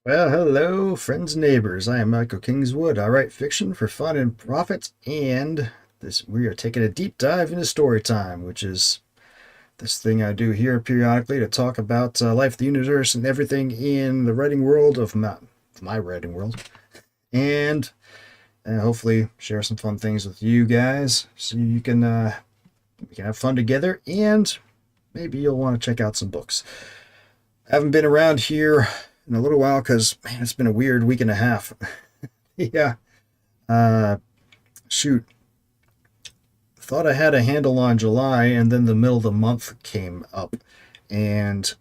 Well, hello, friends and neighbors. I am Michael Kingswood. I write fiction for fun and profit, and this we are taking a deep dive into story time, which is this thing I do here periodically to talk about life, the universe, and everything in the writing world of my writing world, and hopefully share some fun things with you guys, so we can have fun together, and maybe you'll want to check out some books. I haven't been around here in a little while because, man, it's been a weird week and a half. Yeah. Uh, Shoot. Thought I had a handle on July, and then the middle of the month came up, and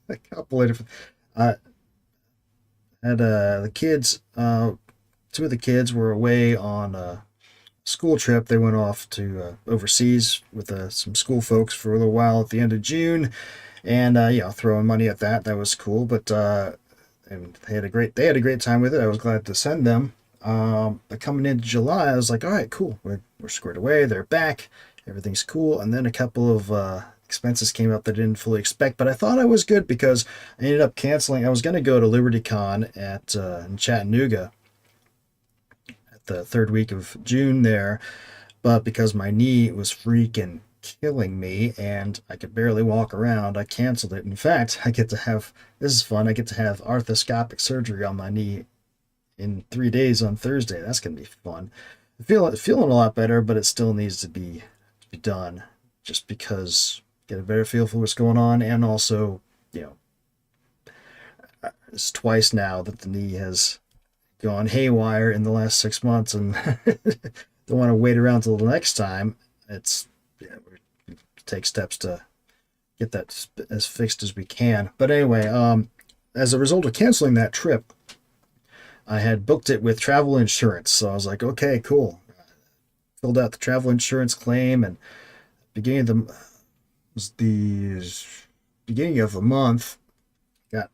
a couple of different. I had the kids. Two of the kids were away on a school trip. They went off to overseas with some school folks for a little while at the end of June, and throwing money at that. That was cool, but and they had a great time with it. I was glad to send them. But coming into July, I was like, all right, cool. We're squared away. They're back. Everything's cool. And then a couple of expenses came up that I didn't fully expect, but I thought I was good because I ended up canceling. I was going to go to LibertyCon in Chattanooga at the third week of June there, but because my knee was freaking killing me and I could barely walk around, I canceled it. In fact, this is fun. I get to have arthroscopic surgery on my knee in 3 days on Thursday. That's gonna be fun. Feeling a lot better, but it still needs to be done just because get a better feel for what's going on, and also, you know, it's twice now that the knee has gone haywire in the last 6 months, and don't want to wait around till the next time. It's we take steps to get that as fixed as we can. But anyway, as a result of canceling that trip, I had booked it with travel insurance. So I was like, okay, cool. Filled out the travel insurance claim, and beginning of the was the beginning of the month,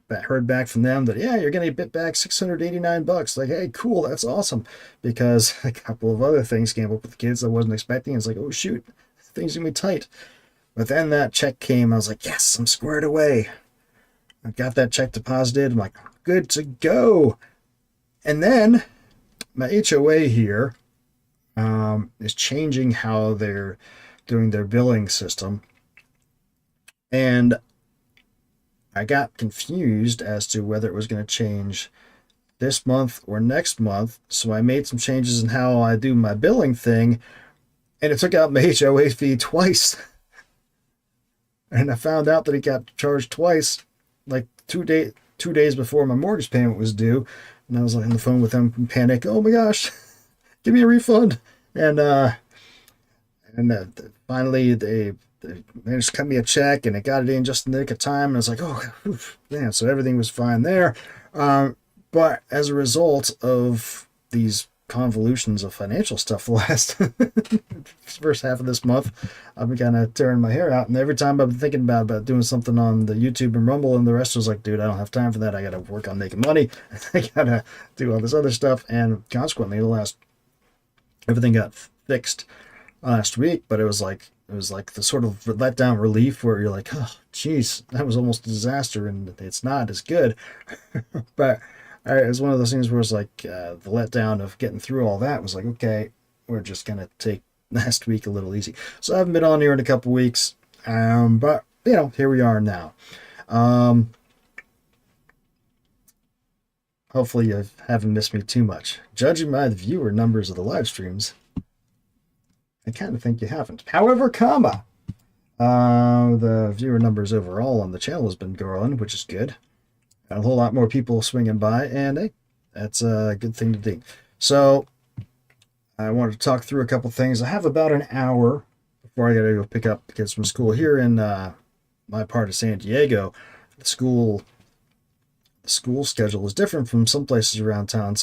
heard back from them that, yeah, you're gonna get back $689. Like, hey, cool, that's awesome. Because a couple of other things came up with the kids I wasn't expecting. It's like, oh shoot, things gonna be tight. But then that check came. I was like, yes, I'm squared away. I got that check deposited. I'm like, good to go. And then my HOA here is changing how they're doing their billing system. And I got confused as to whether it was going to change this month or next month. So I made some changes in how I do my billing thing, and it took out my HOA fee twice. And I found out that it got charged twice, like 2 days before my mortgage payment was due. And I was on the phone with them in panic. Oh my gosh, give me a refund. And finally they managed to cut me a check, and it got it in just in the nick of time. And I was like, oh, oof, man. So everything was fine there. But as a result of these convolutions of financial stuff the last first half of this month, I've been kind of tearing my hair out. And every time I've been thinking about doing something on the YouTube and Rumble, and the rest was like, dude, I don't have time for that. I got to work on making money. I got to do all this other stuff. And consequently, everything got fixed last week, but it was like the sort of letdown relief where you're like, oh, geez, that was almost a disaster, and it's not as good. But it was one of those things where it's like the letdown of getting through all that was like, okay, we're just gonna take last week a little easy. So I haven't been on here in a couple weeks, but here we are now. Hopefully you haven't missed me too much. Judging by the viewer numbers of the live streams, I kind of think you haven't. However, the viewer numbers overall on the channel has been growing, which is good. Got a whole lot more people swinging by, and hey, that's a good thing to do. So I wanted to talk through a couple things. I have about an hour before I got to go pick up the kids from school here in my part of San Diego. The school schedule is different from some places around town,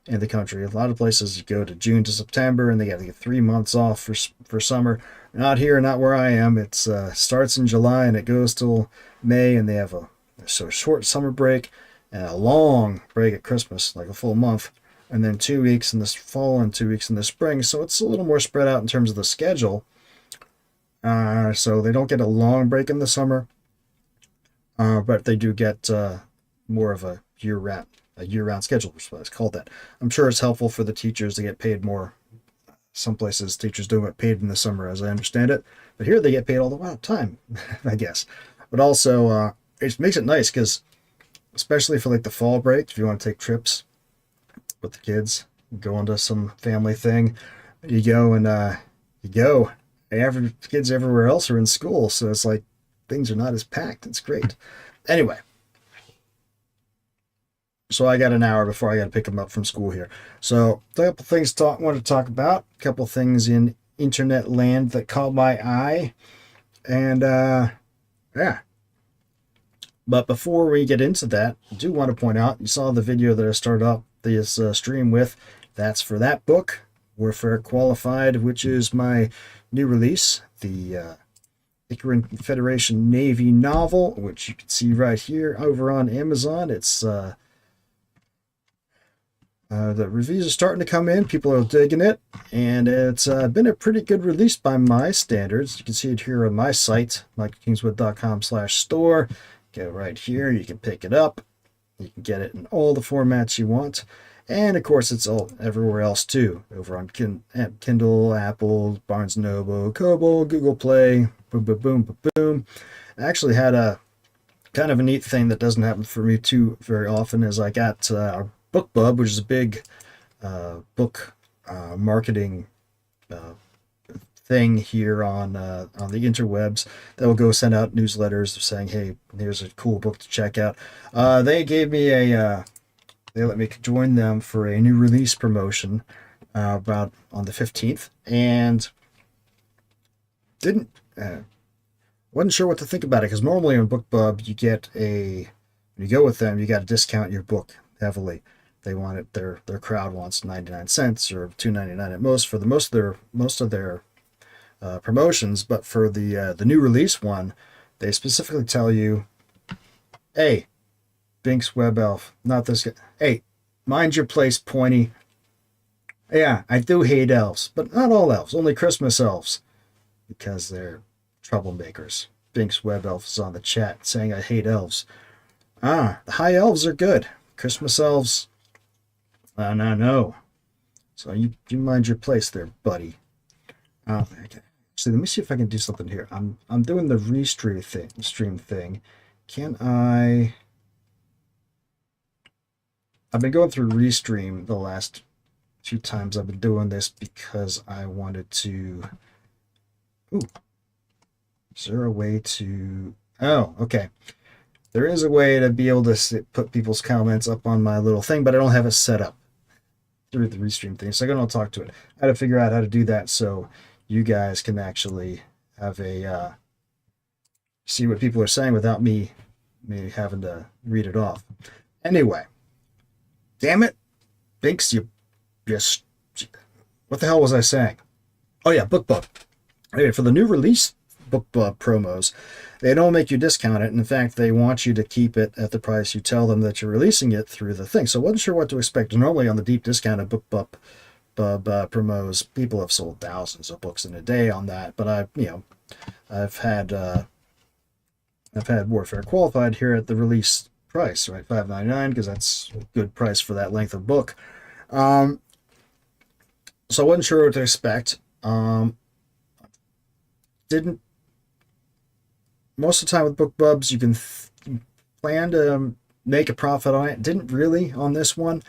in the country. A lot of places you go to June to September, and they got to get 3 months off for summer. Not here, not where I am. It starts in July and it goes till May, and they have a short summer break and a long break at Christmas, like a full month, and then 2 weeks in the fall and 2 weeks in the spring. So it's a little more spread out in terms of the schedule. So they don't get a long break in the summer. But they do get more of a year-round schedule, which is what it's called that. I'm sure it's helpful for the teachers to get paid more. Some places teachers don't get paid in the summer, as I understand it, but here they get paid all the time, I guess. But also, it makes it nice because, especially for like the fall break, if you want to take trips with the kids, go into some family thing, you go and you go. Kids everywhere else are in school, so it's like things are not as packed. It's great. Anyway, so I got an hour before I got to pick them up from school here. So a couple things want to talk about. A couple things in internet land that caught my eye, and yeah. But before we get into that, I do want to point out, you saw the video that I started off this stream with. That's for that book, Warfare Qualified, which is my new release, the Icaran Federation Navy novel, which you can see right here over on Amazon. It's the reviews are starting to come in. People are digging it, and it's been a pretty good release by my standards. You can see it here on my site, michaelkingswood.com/store. Go right here. You can pick it up. You can get it in all the formats you want. And of course, it's all everywhere else too. Over on Kindle, Apple, Barnes & Noble, Kobo, Google Play, boom, boom, boom, boom, boom. I actually had a kind of a neat thing that doesn't happen for me too very often is I got our BookBub, which is a big book marketing thing here on the interwebs that will go send out newsletters saying, hey, here's a cool book to check out. They gave me they let me join them for a new release promotion about on the 15th, and wasn't sure what to think about it, because normally on BookBub when you go with them, you got to discount your book heavily. They want it, their crowd wants 99 cents or $2.99 at most for the most of their promotions. But for the new release one, they specifically tell you, hey, Binks Web Elf, not this guy. Hey, mind your place, Pointy. Yeah, I do hate elves, but not all elves, only Christmas elves, because they're troublemakers. Binks Web Elf is on the chat saying I hate elves. The high elves are good. Christmas elves, no. So you mind your place there, buddy. Okay. Actually, let me see if I can do something here. I'm doing the stream thing. Can I? I've been going through Restream the last few times I've been doing this because I wanted to... Ooh. Is there a way to... Oh, okay. There is a way to be able to put people's comments up on my little thing, but I don't have it set up through the Restream thing. So I'm going to talk to it. I had to figure out how to do that so you guys can actually have a... see what people are saying without me having to read it off. Anyway. Damn it, Binks, you just... What the hell was I saying? Oh yeah, BookBub. Anyway, for the new release BookBub promos, they don't make you discount it. In fact, they want you to keep it at the price you tell them that you're releasing it through the thing. So I wasn't sure what to expect. Normally on the deep discounted BookBub promos, people have sold thousands of books in a day on that. But I've had Warfare Qualified here at the release price, right? $5.99, because that's a good price for that length of book. So I wasn't sure what to expect. Didn't most of the time with BookBubs you can plan to make a profit on it. Didn't really on this one,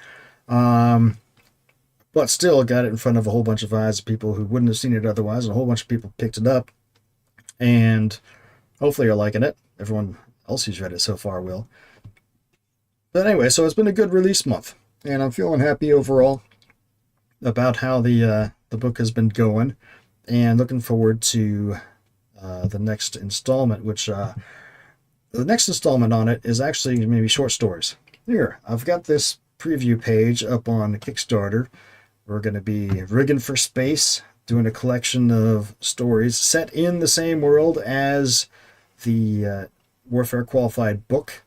but still got it in front of a whole bunch of eyes of people who wouldn't have seen it otherwise, and a whole bunch of people picked it up, and hopefully you're liking it. Everyone else who's read it so far will. But anyway, so it's been a good release month, and I'm feeling happy overall about how the book has been going, and looking forward to the next installment, which the next installment on it is actually maybe short stories. Here, I've got this preview page up on Kickstarter. We're going to be rigging for space, doing a collection of stories set in the same world as the Warfare Qualified book.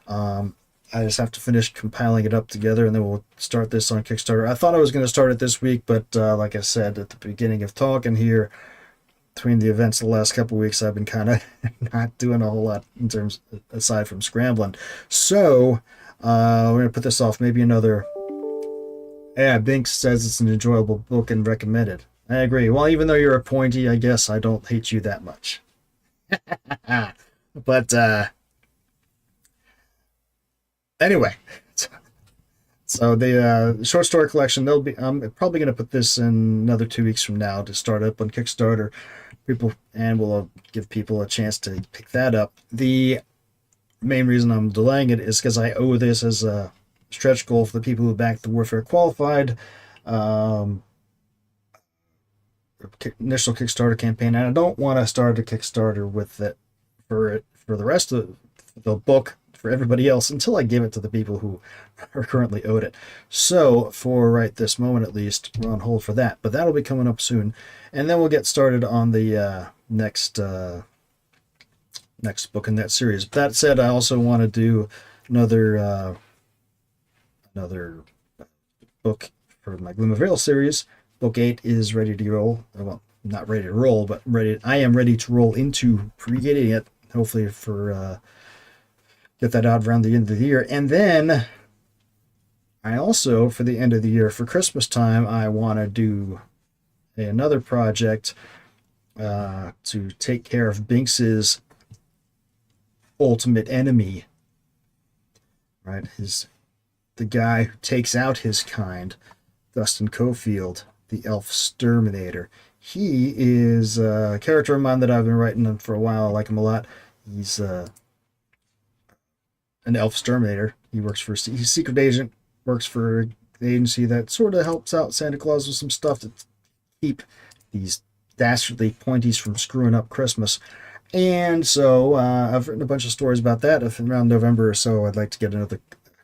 I just have to finish compiling it up together, and then we'll start this on Kickstarter. I thought I was going to start it this week, but like I said at the beginning of talking here, between the events of the last couple of weeks, I've been kind of not doing a whole lot in terms aside from scrambling. So we're gonna put this off maybe another. Yeah, Binks says it's an enjoyable book and recommended. I agree. Well, even though you're a pointy, I guess I don't hate you that much. But anyway, so the short story collection, they'll be. I'm probably going to put this in another 2 weeks from now to start up on Kickstarter. People, and we'll give people a chance to pick that up. The main reason I'm delaying it is because I owe this as a stretch goal for the people who backed the Warfare Qualified initial Kickstarter campaign, and I don't want to start a Kickstarter with it for the rest of the book for everybody else until I give it to the people who are currently owed it. So for right this moment at least, we're on hold for that, but that'll be coming up soon, and then we'll get started on the next book in that series. But that said, I also want to do another book for my Gloom of Veil series. Book 8 is ready to roll. Well, not ready to roll, but I am ready to roll into creating it. Hopefully for get that out around the end of the year. And then I also, for the end of the year, for Christmas time, I want to do another project to take care of Binks's ultimate enemy. Right? The guy who takes out his kind, Dustin Cofield, the Elf Exterminator. He is a character of mine that I've been writing for a while. I like him a lot. He's an Elf Exterminator. He's a secret agent, works for the agency that sort of helps out Santa Claus with some stuff to keep these dastardly pointies from screwing up Christmas. And so I've written a bunch of stories about that. Around November or so, I'd like to get another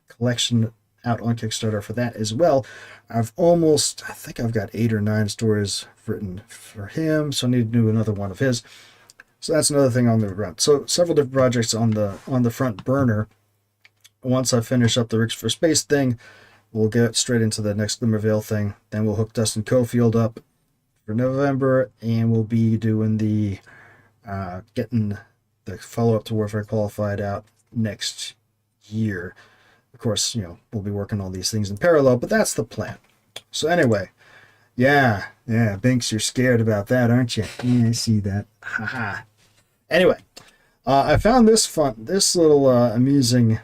collection out on Kickstarter for that as well. I think I've got 8 or 9 stories written for him, so I need to do another one of his. So that's another thing on the ground. So several different projects on the front burner. Once I finish up the Rigs for Space thing, we'll get straight into the next Glimmervale thing. Then we'll hook Dustin Cofield up for November, and we'll be doing the getting the follow-up to Warfare Qualified out next year. Of course, we'll be working on these things in parallel, but that's the plan. So anyway, yeah, Binks, you're scared about that, aren't you? Yeah, I see that. Haha. Anyway, I found this little amusing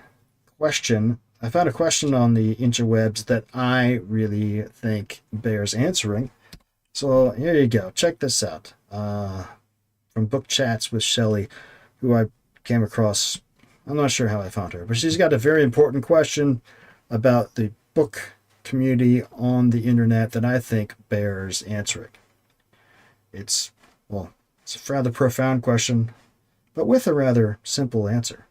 question. I found a question on the interwebs that I really think bears answering. So here you go. Check this out. From Book Chats with Shelley, who I came across. I'm not sure how I found her, but she's got a very important question about the book community on the internet that I think bears answering. It's a rather profound question, but with a rather simple answer.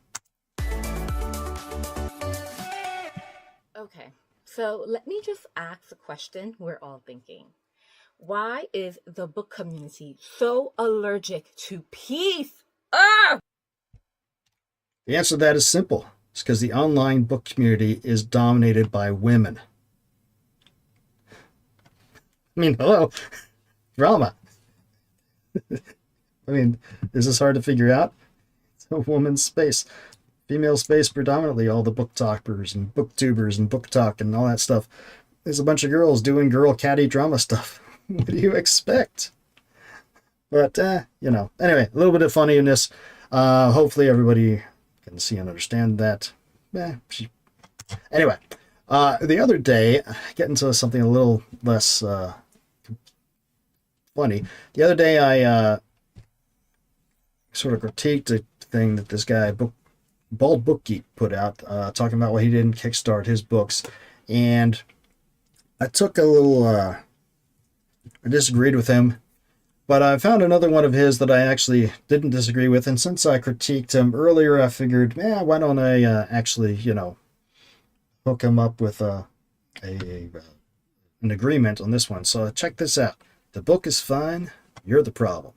Okay, so let me just ask the question we're all thinking. Why is the book community so allergic to peace? Ah! The answer to that is simple. It's because the online book community is dominated by women. I mean, hello, drama. I mean, is this hard to figure out? It's a woman's space. Female space predominantly, all the book talkers and booktubers and book talk and all that stuff. There's a bunch of girls doing girl catty drama stuff. What do you expect? But, anyway, a little bit of funniness. Hopefully everybody can see and understand that. Anyway, the other day, getting to something a little less funny. The other day I sort of critiqued a thing that this guy, Bald Book Geek, put out, talking about why he didn't kickstart his books. And I took a little, I disagreed with him. But I found another one of his that I actually didn't disagree with, and since I critiqued him earlier, I figured, why don't I actually, hook him up with an agreement on this one. So check this out. The book is fine. You're the problem.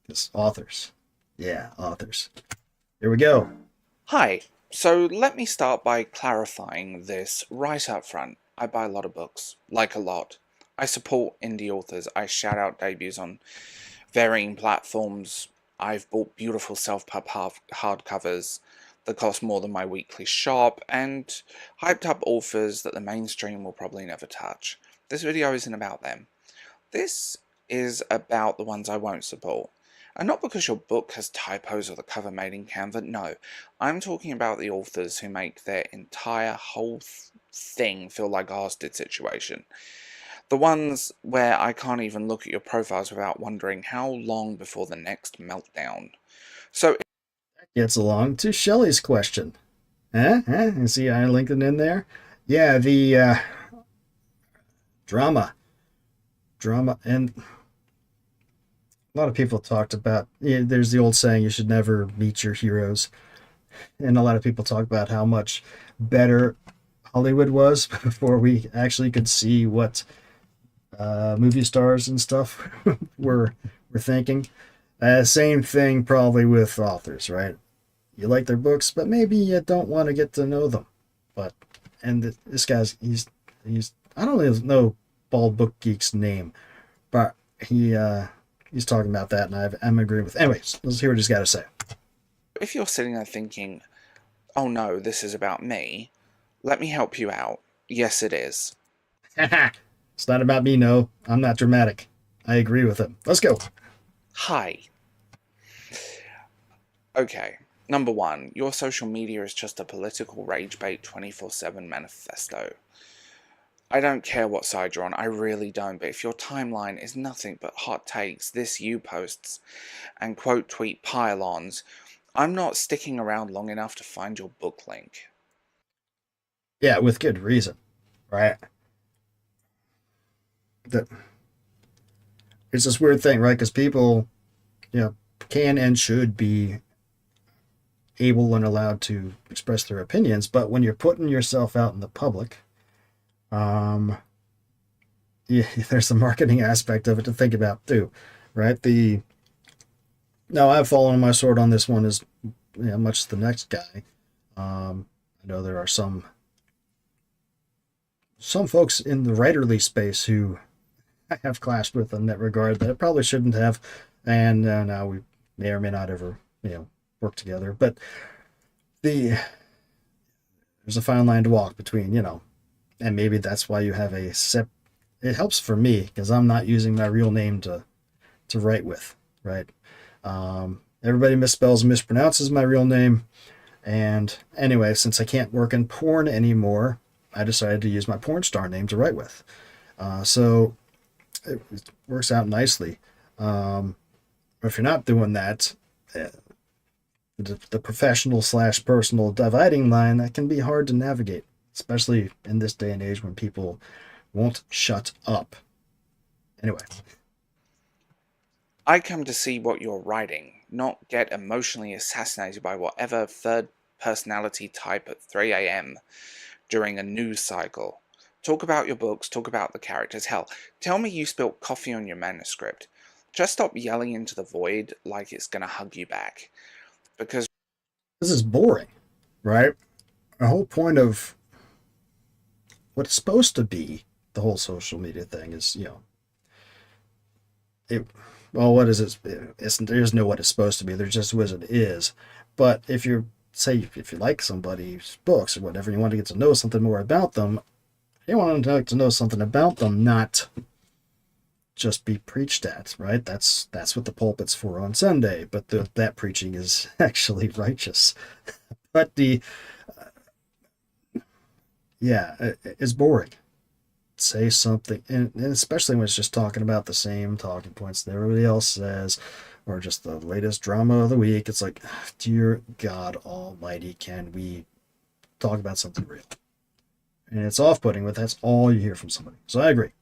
It's authors. Yeah, authors. Here we go. Hi. So let me start by clarifying this right up front. I buy a lot of books, like a lot. I support indie authors. I shout out debuts on varying platforms. I've bought beautiful self-pub hardcovers that cost more than my weekly shop, and hyped up authors that the mainstream will probably never touch. This video isn't about them. This is about the ones I won't support. And not because your book has typos or the cover made in Canva, no. I'm talking about the authors who make their entire whole thing feel like a hostage situation. The ones where I can't even look at your profiles without wondering how long before the next meltdown. So, Gets along to Shelley's question. You see I linked it in there? Yeah, the drama. And a lot of people talked about, there's the old saying, you should never meet your heroes. And a lot of people talk about how much better Hollywood was before we actually could see what movie stars and stuff were thinking. Same thing probably with authors, right? You like their books, but maybe you don't want to get to know them. But this guy's he's I don't even know Bald Book Geek's name, but he's talking about that, and I'm agreeing with. Anyways, let's hear what he's got to say. if you're sitting there thinking, oh no, this is about me, let me help you out. Yes, it is. It's not about me, no. I'm not dramatic. I agree with him. Let's go. Hi. Okay, number one, your social media is just a political rage bait 24/7 manifesto. I don't care what side you're on, I really don't, but if your timeline is nothing but hot takes, this you posts, and quote tweet pile-ons, I'm not sticking around long enough to find your book link. Yeah, with good reason, right? That it's this weird thing, right? Because people, can and should be able and allowed to express their opinions, but when you're putting yourself out in the public, yeah, there's the marketing aspect of it to think about too, right? Now I've fallen on my sword on this one as much as the next guy. I know there are some folks in the writerly space who I have clashed with in that regard that I probably shouldn't have, and now we may or may not ever work together. But there's a fine line to walk between, and maybe that's why you have it helps for me because I'm not using my real name to write with, right? Everybody misspells and mispronounces my real name, and anyway, since I can't work in porn anymore, I decided to use my porn star name to write with. So it works out nicely. If you're not doing that, the professional / personal dividing line, that can be hard to navigate, especially in this day and age when people won't shut up. Anyway. I come to see what you're writing, not get emotionally assassinated by whatever third personality type at 3 a.m. during a news cycle. Talk about your books, talk about the characters. Hell, tell me you spilt coffee on your manuscript. Just stop yelling into the void like it's gonna hug you back. Because this is boring, right? The whole point of what it's supposed to be, the whole social media thing is, what is it? There is no what it's supposed to be. There's just what it is. But if you like somebody's books or whatever, you want to get to know something more about them, you want to know something about them, not just be preached at, right? That's what the pulpit's for on Sunday, but that preaching is actually righteous. But it's boring. Say something, and especially when it's just talking about the same talking points that everybody else says, or just the latest drama of the week. It's like, dear God Almighty, can we talk about something real? And it's off-putting, but that's all you hear from somebody. So I agree.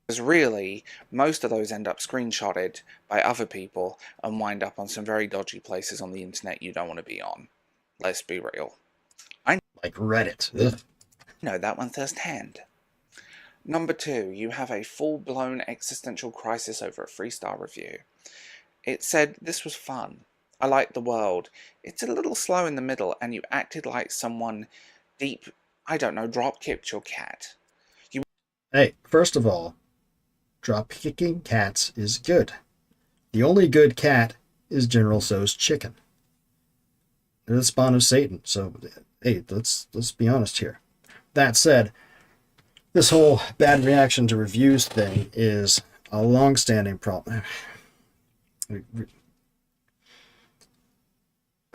Because really, most of those end up screenshotted by other people and wind up on some very dodgy places on the internet you don't want to be on. Let's be real. Like Reddit. Ugh. know that one firsthand. Number 2, you have a full-blown existential crisis over a 3-star review. It said, this was fun. I liked the world. It's a little slow in the middle, and you acted like someone deep, drop-kicked your cat. Hey, first of all, drop-kicking cats is good. The only good cat is General Tso's chicken. They're the spawn of Satan. So, hey, let's be honest here. That said, this whole bad reaction to reviews thing is a long-standing problem. I'm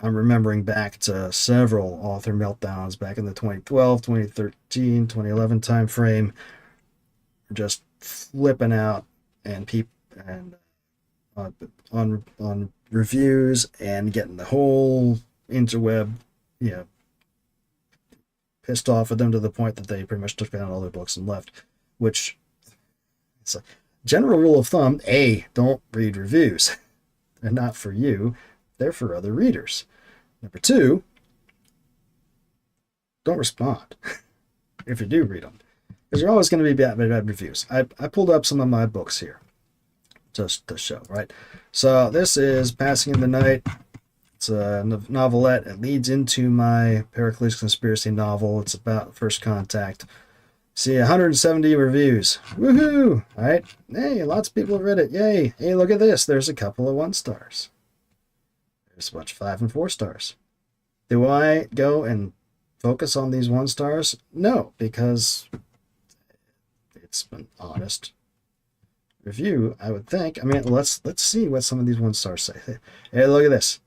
remembering back to several author meltdowns back in the 2012, 2013, 2011 time frame, just flipping out and on reviews and getting the whole interweb, pissed off at them to the point that they pretty much took down all their books and left. Which, it's a general rule of thumb: A, don't read reviews. They're not for you; they're for other readers. Number 2, don't respond if you do read them, because you're always going to be bad reviews. I pulled up some of my books here just to show, right? So this is Passing in the Night. It's a novelette. It leads into my Pericles conspiracy novel. It's about first contact. See, 170 reviews. Woohoo! All right. Hey, lots of people have read it. Yay. Hey, look at this. There's a couple of 1 stars. There's a bunch of 5 and 4 stars. Do I go and focus on these 1 stars? No, because it's an honest review, I would think. I mean, let's see what some of these 1 stars say. Hey, look at this.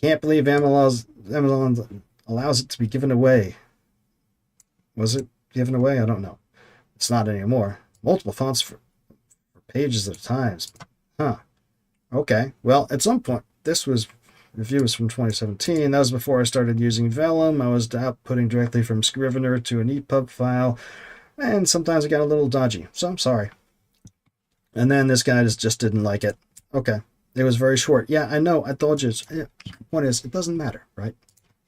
Can't believe Amazon allows it to be given away. Was it given away? I don't know. It's not anymore. Multiple fonts for pages at a time. Huh. Okay. Well, at some point, review was from 2017. That was before I started using Vellum. I was outputting directly from Scrivener to an EPUB file, and sometimes it got a little dodgy. So I'm sorry. And then this guy just didn't like it. Okay. It was very short. Yeah, I know. I told you. Point is, it doesn't matter, right?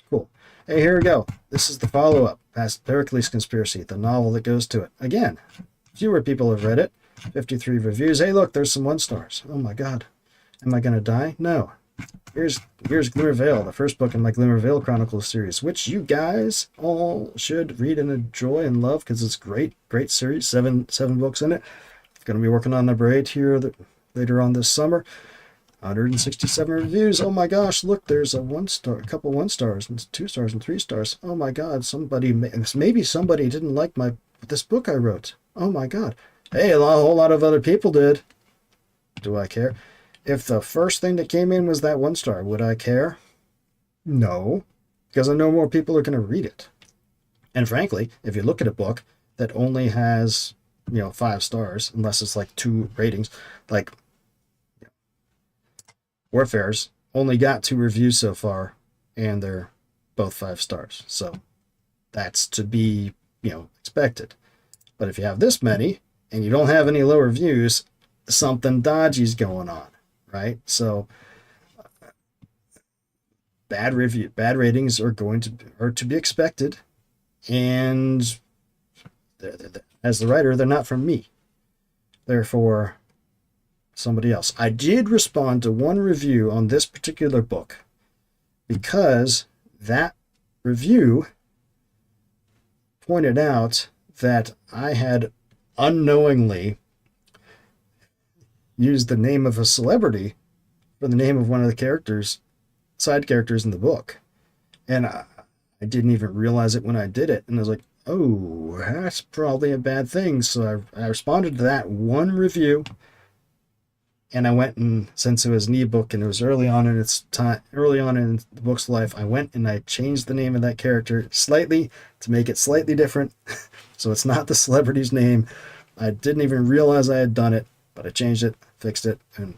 Cool. Hey, here we go. This is the follow-up. Past Pericles Conspiracy, the novel that goes to it. Again, fewer people have read it. 53 reviews. Hey, look, there's some 1 stars. Oh my God. Am I going to die? No. Here's Glimmer Vale, the first book in my Glimmer Vale Chronicles series, which you guys all should read and enjoy and love because it's great series. Seven books in it. Going to be working on number 8 here later on this summer. 167 reviews. Oh my gosh, look, there's a 1 star, a couple 1 stars, and 2 stars and 3 stars. Oh my God, maybe somebody didn't like this book I wrote. Oh my God. Hey, a whole lot of other people did. Do I care? If the first thing that came in was that 1 star, would I care? No, because I know more people are going to read it. And frankly, if you look at a book that only has 5 stars, unless it's like 2 ratings, like Warfare's only got 2 reviews so far, and they're both 5 stars. So that's to be, expected. But if you have this many and you don't have any low reviews, something dodgy's going on, right? So bad ratings are to be expected, and as the writer, they're not from me. They're for somebody else. I did respond to 1 review on this particular book because that review pointed out that I had unknowingly used the name of a celebrity for the name of one of the side characters in the book. And I didn't even realize it when I did it. And I was like, oh, that's probably a bad thing. So I responded to that 1 review. And I went, and since it was an ebook and it was early on in the book's life, I went and I changed the name of that character slightly to make it slightly different. So it's not the celebrity's name. I didn't even realize I had done it, but I changed it, fixed it, and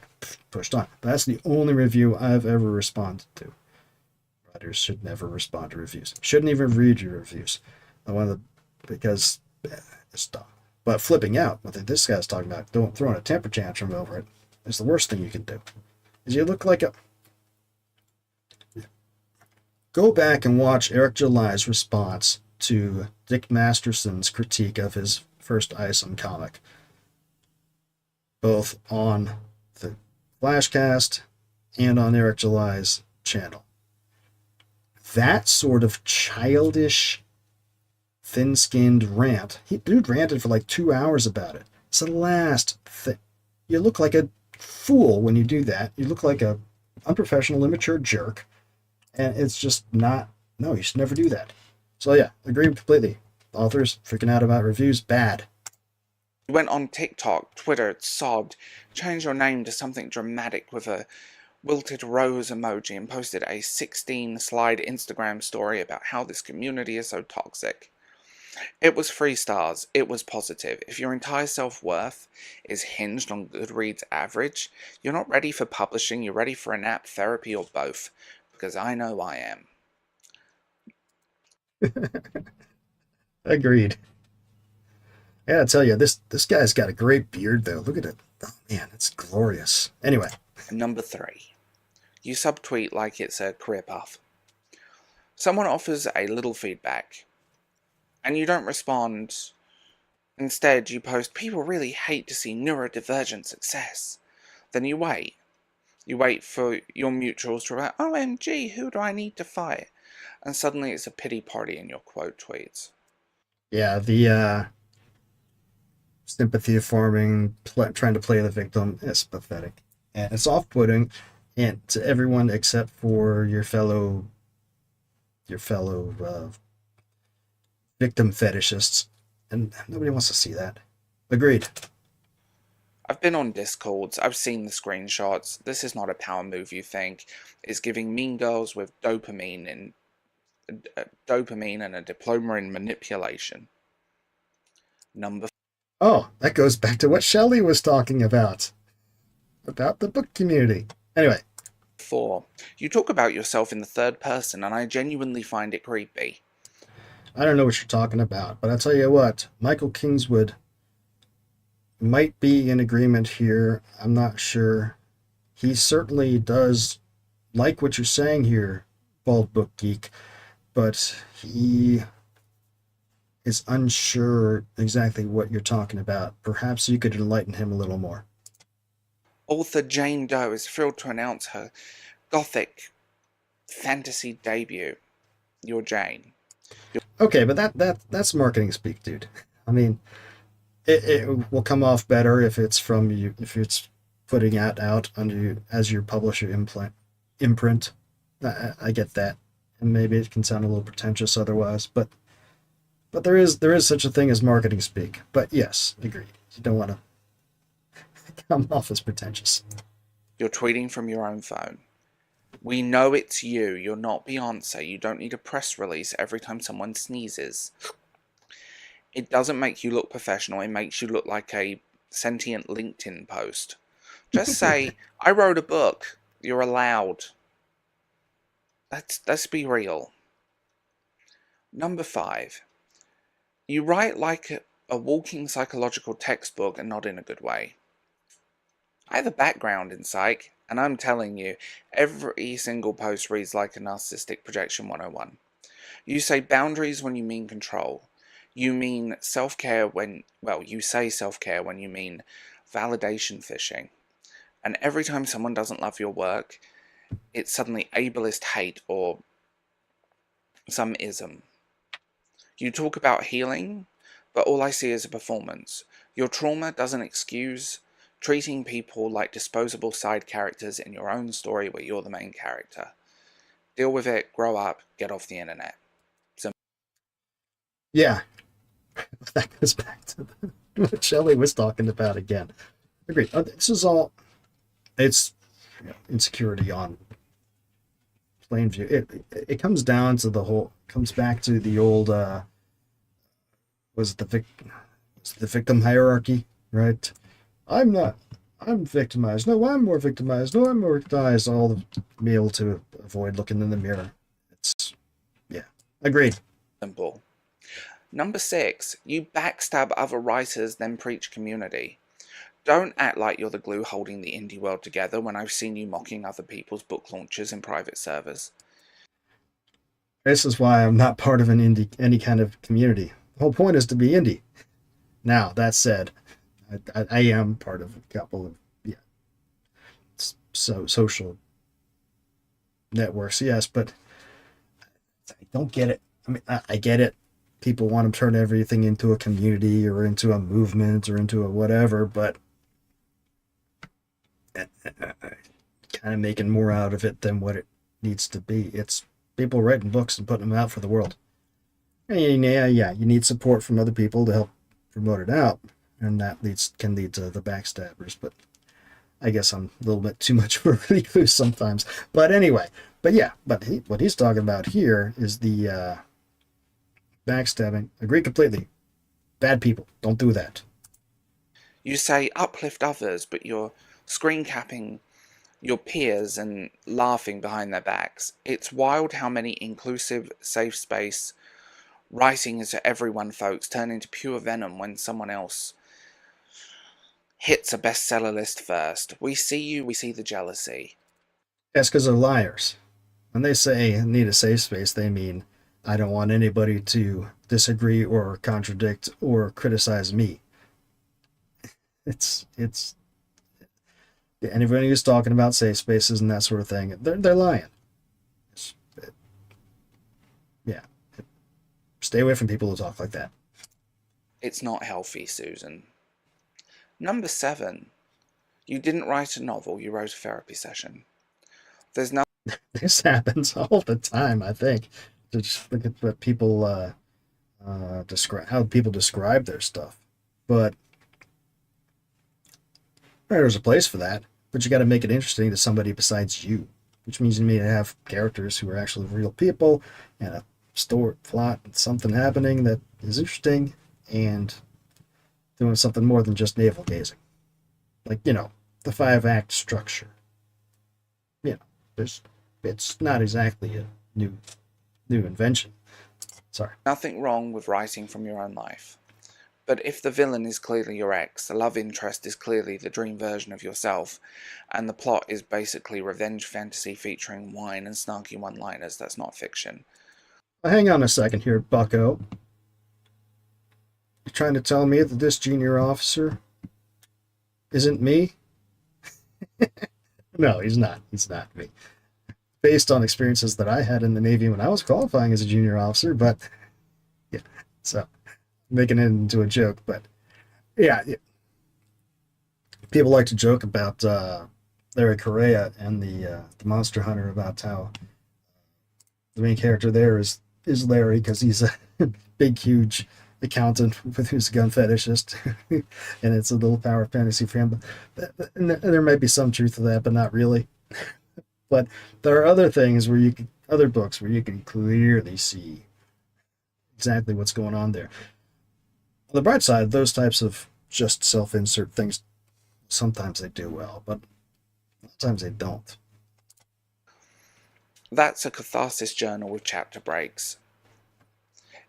pushed on. But that's the only review I've ever responded to. Writers should never respond to reviews. Shouldn't even read your reviews. Because it's dumb. But flipping out, what this guy's talking about, throwing a temper tantrum over it, is the worst thing you can do. Is you look like a... Go back and watch Eric July's response to Dick Masterson's critique of his first ISOM comic, both on the Flashcast and on Eric July's channel. That sort of childish, thin-skinned rant. Dude ranted for like 2 hours about it. It's the last thing. You look like a fool when you do that. You look like a unprofessional, immature jerk, and it's just not. No, you should never do that. So yeah, agree completely. Authors freaking out about reviews, bad. You went on TikTok, Twitter, sobbed, changed your name to something dramatic with a wilted rose emoji, and posted a 16-slide Instagram story about how this community is so toxic. It was 3 stars. It was positive. If your entire self-worth is hinged on Goodreads average, you're not ready for publishing, you're ready for a nap, therapy, or both. Because I know I am. Agreed. Yeah, I tell you, this guy's got a great beard though. Look at it. Oh man, it's glorious. Anyway, Number 3. You subtweet like it's a career path. Someone offers a little feedback, and you don't respond. Instead, you post, people really hate to see neurodivergent success. Then you wait. You wait for your mutuals to write, OMG, who do I need to fight? And suddenly it's a pity party in your quote tweets. yeah, the sympathy forming, trying to play the victim is pathetic, and it's off-putting, and to everyone except for your fellow victim fetishists, and nobody wants to see that. Agreed. I've been on Discords, I've seen the screenshots. This is not a power move you think. It's giving mean girls with dopamine and a diploma in manipulation. Number Oh, that goes back to what Shelley was talking about the book community. Anyway, 4. You talk about yourself in the third person, and I genuinely find it creepy. I don't know what you're talking about, but I tell you what, Michael Kingswood might be in agreement here. I'm not sure. He certainly does like what you're saying here, Bald Book Geek, but he is unsure exactly what you're talking about. Perhaps you could enlighten him a little more. Author Jane Doe is thrilled to announce her gothic fantasy debut. You're Jane. Okay, but that's marketing speak, dude. I mean, it will come off better if it's from you, if it's putting it out under you as your publisher imprint. I get that, and maybe it can sound a little pretentious otherwise, but there is such a thing as marketing speak. But yes, agreed. You don't want to come off as pretentious. You're tweeting from your own phone. We know it's you. You're not Beyonce. You don't need a press release every time someone sneezes. It doesn't make you look professional. It makes you look like a sentient LinkedIn post. Just say, I wrote a book. You're allowed. Let's be real. Number 5. You write like a walking psychological textbook, and not in a good way. I have a background in psych, and I'm telling you, every single post reads like a narcissistic projection 101. You say boundaries when you mean control. You mean self-care when, well, you say self-care when you mean validation fishing. And every time someone doesn't love your work, it's suddenly ableist hate or some ism. You talk about healing, but all I see is a performance. Your trauma doesn't excuse treating people like disposable side characters in your own story where you're the main character. Deal with it, grow up, get off the internet. Yeah, that goes back to what Shelley was talking about again. Agreed. This is all. It's insecurity on plain view. It comes down to the whole. Comes back to the old. Was it the victim hierarchy, right? I'm not. I'm victimized. No, I'm more victimized. No, I'm more victimized. All to be able to avoid looking in the mirror. It's yeah. Agreed. Simple. Number 6. You backstab other writers, then preach community. Don't act like you're the glue holding the indie world together when I've seen you mocking other people's book launches in private servers. This is why I'm not part of any kind of community. The whole point is to be indie. Now, that said, I am part of a couple of social networks, yes, but I don't get it. I mean, I get it. People want to turn everything into a community or into a movement or into a whatever, but kind of making more out of it than what it needs to be. It's people writing books and putting them out for the world. And yeah, you need support from other people to help promote it out, and that can lead to the backstabbers. But I guess I'm a little bit too much of a recluse sometimes. But anyway, what he's talking about here is the backstabbing. Agree completely. Bad people. Don't do that. You say uplift others, but you're screen capping your peers and laughing behind their backs. It's wild how many inclusive, safe space, writing is for everyone folks turn into pure venom when someone else hits a bestseller list first. We see you, we see the jealousy. That's because they're liars. When they say need a safe space, they mean I don't want anybody to disagree or contradict or criticize me. It's anybody who's talking about safe spaces and that sort of thing, they're lying. It's, yeah, stay away from people who talk like that. It's not healthy, Susan. Number 7. You didn't write a novel, you wrote a therapy session. There's no This happens all the time. I think. Just look at what people describe, how people describe their stuff. But there's a place for that, but you got to make it interesting to somebody besides you, which means you need to have characters who are actually real people and a story plot and something happening that is interesting and doing something more than just navel gazing. Like, the 5-act structure. It's not exactly a new invention. Sorry. nothing wrong with writing from your own life. But if the villain is clearly your ex, the love interest is clearly the dream version of yourself, and the plot is basically revenge fantasy featuring wine and snarky one-liners, that's not fiction. Hang on a second here, bucko. You're trying to tell me that this junior officer isn't me? No, he's not. He's not me. Based on experiences that I had in the Navy when I was qualifying as a junior officer, but yeah, so making it into a joke, but yeah. People like to joke about Larry Correa and the Monster Hunter, about how the main character there is Larry because he's a big, huge accountant who's a gun fetishist, and it's a little power fantasy for him. But there might be some truth to that, but not really. But there are other things other books where you can clearly see exactly what's going on there. On the bright side, those types of just self-insert things, sometimes they do well, but sometimes they don't. That's a catharsis journal with chapter breaks.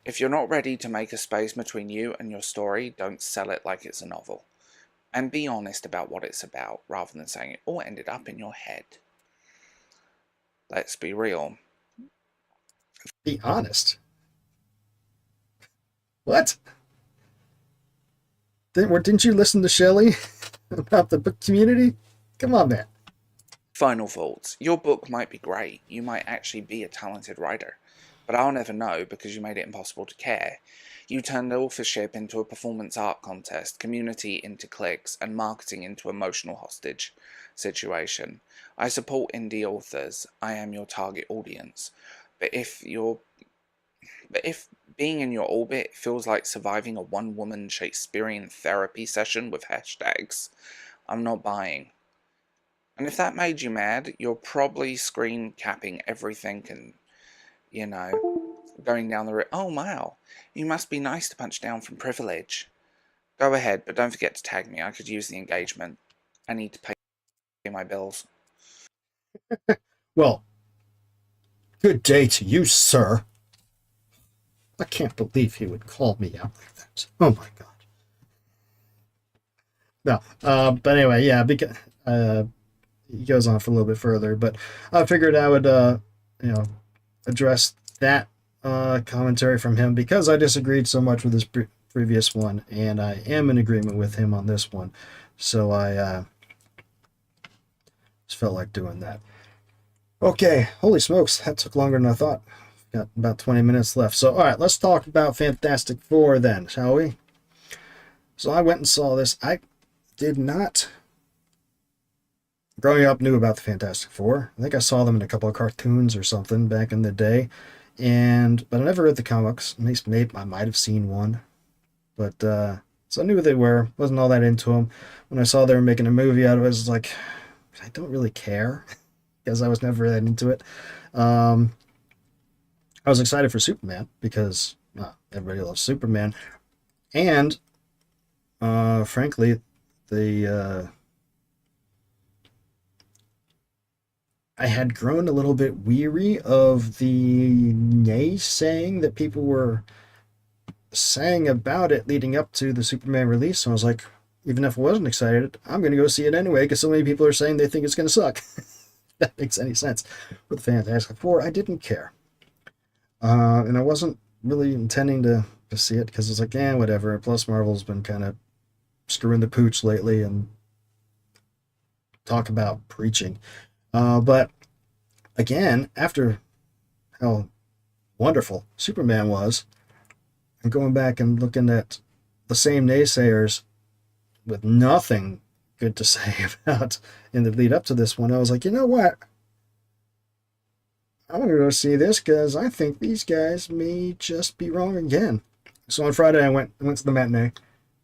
If you're not ready to make a space between you and your story, don't sell it like it's a novel. And be honest about what it's about, rather than saying it all ended up in your head. Let's be real. Be honest. What? Didn't you listen to Shelley about the book community? Come on, man. Final thoughts. Your book might be great. You might actually be a talented writer. But I'll never know because you made it impossible to care. You turned authorship into a performance art contest, community into clicks, and marketing into emotional hostage situation. I support indie authors. I am your target audience. But if being in your orbit feels like surviving a one-woman Shakespearean therapy session with hashtags, I'm not buying. And if that made you mad, you're probably screen capping everything and, going down the route. Oh, wow. You must be nice to punch down from privilege. Go ahead, but don't forget to tag me. I could use the engagement. I need to pay my bills. Well, good day to you, sir. I can't believe he would call me out like that. Oh my god. No, but anyway, yeah, because he goes on for a little bit further, but I figured I would, address that commentary from him because I disagreed so much with his previous one, and I am in agreement with him on this one. So I just felt like doing that. Okay, holy smokes, that took longer than I thought. Got about 20 minutes left. So, all right, let's talk about Fantastic Four then, shall we? So I went and saw this. I did not growing up, knew about the Fantastic Four. I think I saw them in a couple of cartoons or something back in the day, but I never read the comics. Maybe I might have seen one, but so I knew what they were. Wasn't all that into them. When I saw they were making a movie out of it, I was like, I don't really care because I was never that into it. Um, I was excited for Superman because everybody loves Superman, and frankly, the I had grown a little bit weary of the naysaying that people were saying about it leading up to the Superman release. So I was like, even if I wasn't excited, I'm going to go see it anyway because so many people are saying they think it's going to suck. If that makes any sense. With Fantastic Four, I didn't care. And I wasn't really intending to see it because it's like, whatever. Plus, Marvel's been kind of screwing the pooch lately and talk about preaching. But again, after how wonderful Superman was, and going back and looking at the same naysayers with nothing good to say about in the lead up to this one, I was like, you know what? I'm going to go see this because I think these guys may just be wrong again. So on Friday, I went to the matinee,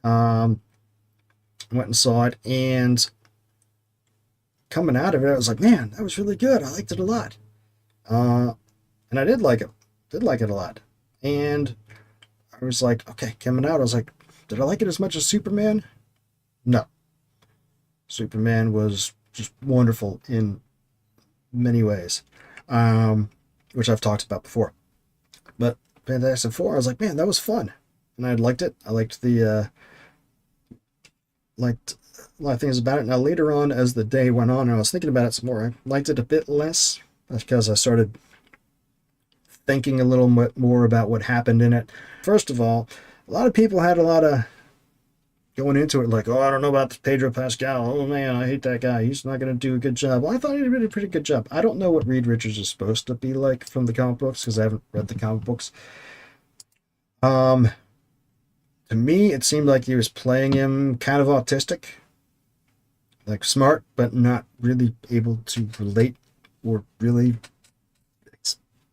went and saw it, and coming out of it, I was like, man, that was really good. I liked it a lot. And I did like it. Did like it a lot. And I was like, okay, coming out, I was like, did I like it as much as Superman? No. Superman was just wonderful in many ways, which I've talked about before. But Fantastic Four, I was like, man, that was fun. And I liked it. I liked liked a lot of things about it. Now, later on, as the day went on, and I was thinking about it some more, I liked it a bit less. That's because I started thinking a little bit more about what happened in it. First of all, a lot of people had a lot of going into it like, oh, I don't know about Pedro Pascal. Oh, man, I hate that guy. He's not going to do a good job. Well, I thought he did a pretty good job. I don't know what Reed Richards is supposed to be like from the comic books because I haven't read the comic books. To me, it seemed like he was playing him kind of autistic, like smart, but not really able to relate or really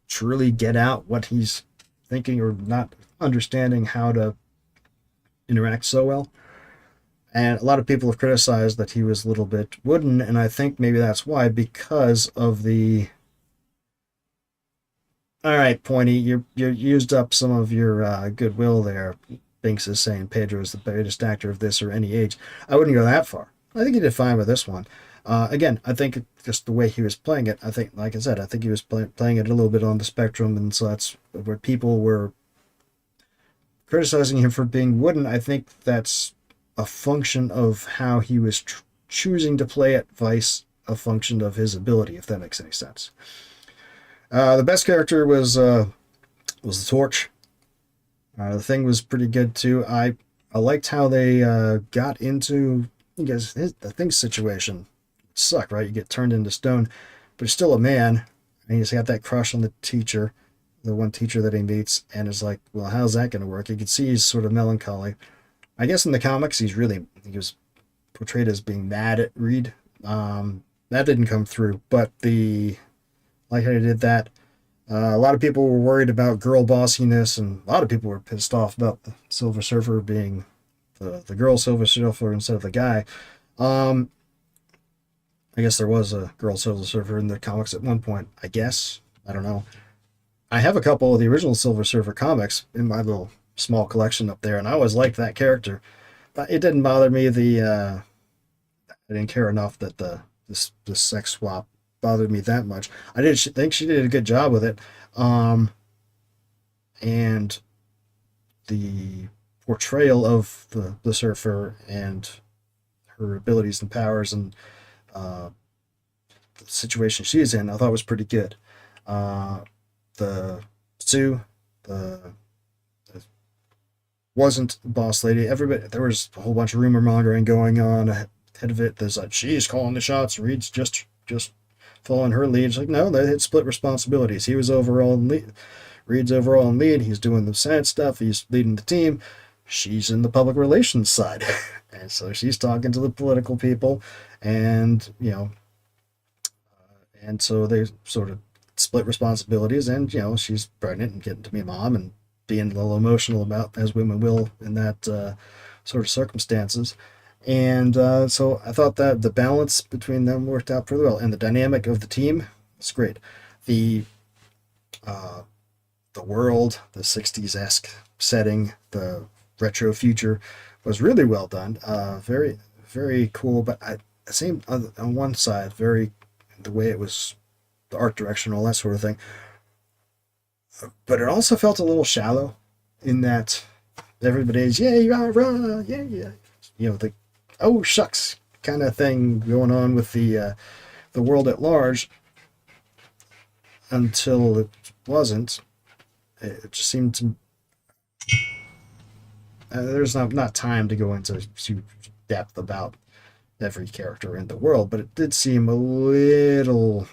truly get out what he's thinking or not understanding how to interact so well. And a lot of people have criticized that he was a little bit wooden, and I think maybe that's why, because of the all right, Pointy, you used up some of your goodwill there. Binks is saying Pedro is the greatest actor of this or any age. I wouldn't go that far. I think he did fine with this one. Again, I think just the way he was playing it, I think, like I said, I think he was playing it a little bit on the spectrum, and so that's where people were criticizing him for being wooden. I think that's a function of how he was choosing to play it, vice a function of his ability, if that makes any sense. The best character was the Torch. The Thing was pretty good too. I liked how they got into the Thing situation. It sucked, right? You get turned into stone, but he's still a man, and he's got that crush on the teacher, the one teacher that he meets, and is like, well, how's that going to work? You can see he's sort of melancholy. I guess in the comics, he was portrayed as being mad at Reed. That didn't come through, but like how he did that. A lot of people were worried about girl bossiness, and a lot of people were pissed off about the Silver Surfer being the girl Silver Surfer instead of the guy. I guess there was a girl Silver Surfer in the comics at one point. I guess. I don't know. I have a couple of the original Silver Surfer comics in my little small collection up there, and I always liked that character. But it didn't bother me. I didn't care enough that this sex swap bothered me that much. I did think she did a good job with it. And the portrayal of the surfer and her abilities and powers and the situation she's in, I thought was pretty good. The Sue, the wasn't boss lady. Everybody, there was a whole bunch of rumor mongering going on ahead of it. There's like, she's calling the shots. Reed's just following her lead. It's like, no, they had split responsibilities. He was overall in lead. Reed's overall in lead. He's doing the sad stuff. He's leading the team. She's in the public relations side. And so she's talking to the political people. And, And so they sort of split responsibilities, and she's pregnant and getting to be a mom and being a little emotional about, as women will in that sort of circumstances. And so I thought that the balance between them worked out pretty well, and the dynamic of the team was great. The uh, the world, the 60s esque setting, the retro future was really well done. Very, very cool, but same on one side, very the way it was, the art direction, all that sort of thing. But it also felt a little shallow in that everybody's, yeah, rah, rah, yeah, yeah. The oh shucks kind of thing going on with the world at large until it wasn't. It just seemed to. There's not time to go into huge depth about every character in the world, but it did seem a little,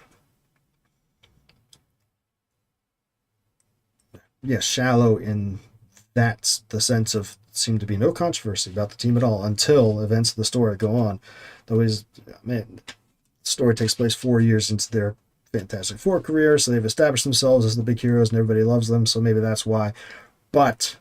yeah, shallow in that the sense of seemed to be no controversy about the team at all until events of the story go on. Though man, the story takes place 4 years into their Fantastic Four career, so they've established themselves as the big heroes and everybody loves them, so maybe that's why. But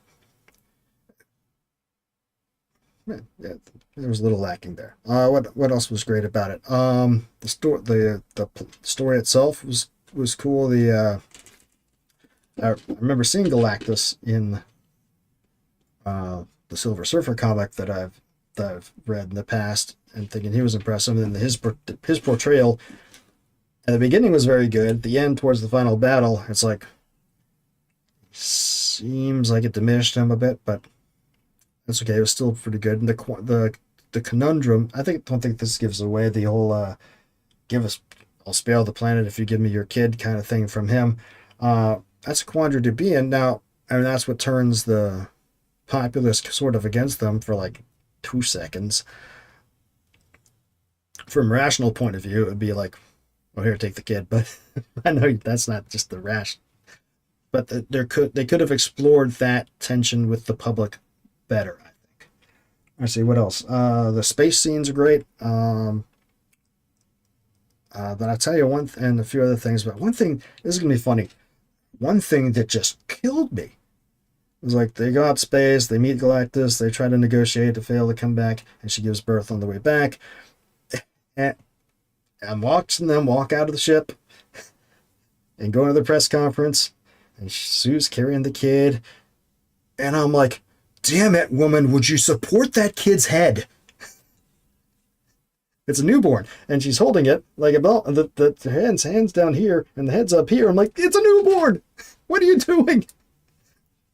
man, yeah, there was a little lacking there. What else was great about it? The story itself was cool. I remember seeing Galactus in the Silver Surfer comic that I've read in the past and thinking he was impressive. And his portrayal at the beginning was very good. At the end, towards the final battle, it's like seems like it diminished him a bit, but that's okay. It was still pretty good. And the conundrum, don't think this gives away the whole I'll spare the planet if you give me your kid kind of thing from him. That's a quandary to be in. Now, I mean, that's what turns the populace sort of against them for like 2 seconds. From a rational point of view, it would be like, well, here, take the kid. But I know that's not just the rash. But they could have explored that tension with the public better, I think. Let's see, what else? The space scenes are great. But I'll tell you and a few other things. But one thing, this is going to be funny. One thing that just killed me was like they go out space, they meet Galactus, they try to negotiate to fail to come back, and she gives birth on the way back. And I'm watching them walk out of the ship and go to the press conference, and Sue's carrying the kid, and I'm like, damn it, woman, would you support that kid's head? It's a newborn, and she's holding it like a belt, and the hands down here, and the head's up here. I'm like, it's a newborn! What are you doing?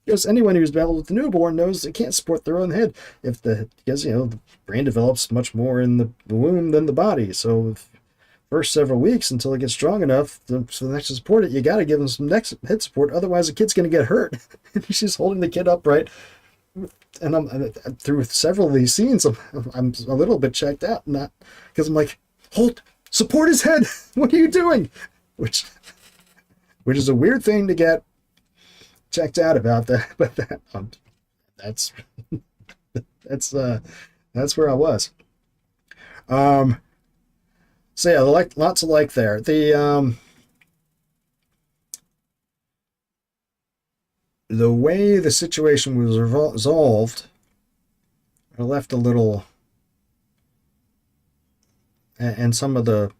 Because anyone who's battled with the newborn knows they can't support their own head because the brain develops much more in the womb than the body. So first several weeks until it gets strong enough so the next to support it, you got to give them some next head support. Otherwise, the kid's going to get hurt. She's holding the kid upright. And I'm through several of these scenes, I'm a little bit checked out, not because I'm like, support his head. What are you doing? Which is a weird thing to get checked out about that, but that's that's where I was. So yeah, lots of like there. The way the situation was resolved, I left a little, and some of the